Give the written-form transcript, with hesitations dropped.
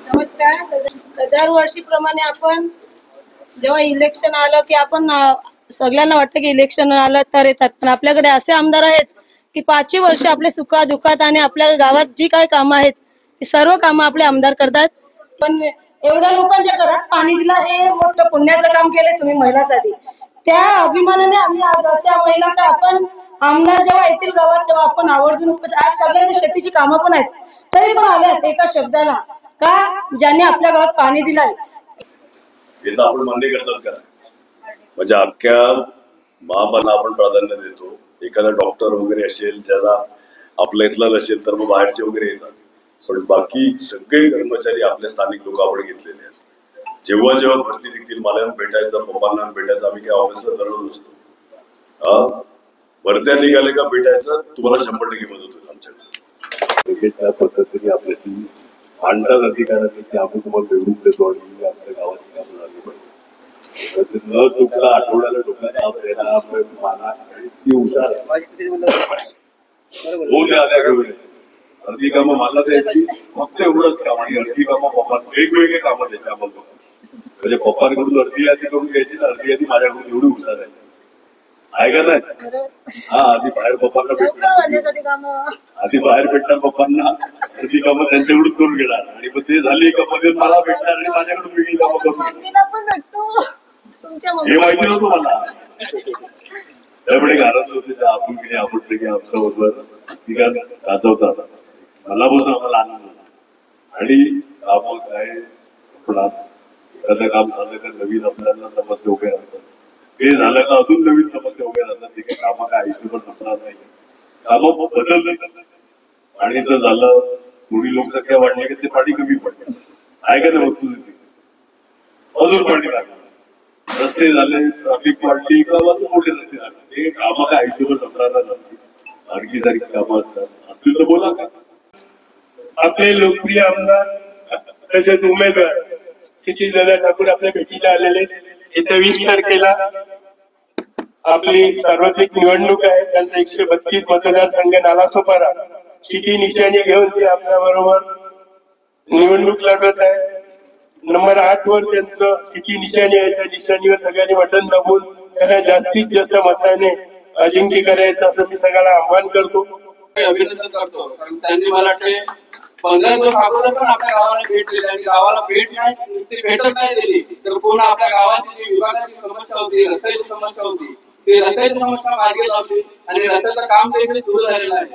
नमस्कार. दरवर्षीप्रमाणे आपण जेव्हा इलेक्शन आलं की आपण सगळ्यांना वाटतं की इलेक्शन आलं तर येतात, पण आपल्याकडे असे आमदार आहेत की 5 वर्ष आपले सुखा दुःखात आणि आपल्या गावात जी काही कामं आहेत ती सर्व कामं आपले आमदार करतात. पण एवढ्या लोकांच्या घरात पाणी दिलं हे मोठं पुण्याचं काम केलं तुम्ही महिलांसाठी. त्या अभिमानाने आम्ही आज अशा महिला का आपण आमदार जेव्हा येतील गावात तेव्हा आपण आवर्जून आज सगळ्यांच्या शेतीची कामं पण आहेत तरी पण आल्यात एका शब्दाला का ज्यांनी आपल्या गावात पाणी दिलंय. हे तर आपण मान्य करतात का? म्हणजे अख्ख्या महापाला आपण प्राधान्य देतो. एखादा डॉक्टर वगैरे असेल ज्याला आपल्या इथला नसेल तर मग बाहेरचे वगैरे येतात, पण बाकी सगळे कर्मचारी आपल्या स्थानिक लोक आपण घेतलेले आहेत. जेव्हा जेव्हा भरती निघतील मला भेटायचं, पप्पांना भेटायचं, आम्ही काय ऑफिसला दररोज असतो. भरत्या निघाले का भेटायचं, तुम्हाला 100% मदत होईल आमच्याकडे. त्या पद्धतीने आपल्याशी भांडणात अधिकाराने की आपण तुम्हाला निवडून देतो आणि आपल्या गावाची कामं झाली पाहिजे. न चुकला आठवड्याला डोक्याला मला ती हुशार अर्धी कामं मला द्यायची, फक्त एवढंच काम, आणि अर्धी कामं पप्पा वेगवेगळे कामं द्यायची आम्हाला. म्हणजे पप्पांकडून अर्धी यादी करून घ्यायची ना, अर्धी यादी माझ्याकडून एवढी हुशार आहे का नाही? हा, आधी बाहेर पप्पांना भेटणार, आधी बाहेर भेटणार पप्पांना, अर्धी कामं त्यांच्याकडून करून घेणार आणि मग ते झाली का मध्ये मला भेटणार आणि माझ्याकडून वेगळी कामं करून हे माहिती नव्हतं मला. त्यामुळे घरात होते त्या आपण की आपण सगळे आमच्या बरोबर गाजवतात. मला बोलतो आम्हाला आनंद झाला. आणि आपण काय एखादं काम झालं का नवीन आपल्याला समस्या उभ्या राहतात, ते झालं का अजून नवीन समस्या उभ्या राहतात. ते काही कामं काय आयुष्यभर संपणार नाही, कामं बदललं आणि जर झालं थोडी लोकसंख्या वाढली की ते पाणी कमी पडतं आहे का नाही, वस्तू अजून पाणी लागलं, रस्ते झाले, ट्रॅफिक वाढली किंवा मोठे रस्ते झाले, ते कामं काय आयुष्यभर संपणार नाही. आणखी सारखी कामं असतात. आपली तर बोला का. आपले लोकप्रिय आमदार तसेच उमेदवार क्षितिजदादा ठाकूर आपल्या भेटीला आलेले. येत्या 20 तारखेला आपली सार्वत्रिक निवडणूक आहे. त्यांचा 132 मतदारसंघ नालासोपारा सिटी निशाणी घेऊन ते आपल्या बरोबर निवडणूक लढवत आहे. नंबर 8 वर त्यांचं सिटी निशाणी आहे. त्या निशाणीवर सगळ्यांनी बटन दाबून त्यांना जास्तीत जास्त मताने अजिंक्य करायचं असं मी सगळ्यांना आव्हान करतो. अभिनंदन करतो, कारण त्यांनी मला वाटते 15 दिवस अगोदर पण आपल्या गावाला भेट दिली आणि गावाला भेट नाही नुसती भेटच नाही दिली तर पूर्ण आपल्या गावाची जी विभागाची समस्या होती, रस्त्याची समस्या होती, ती रस्त्याची समस्या मार्गी लावली आणि रस्त्याचं काम देखील सुरू झालेलं आहे.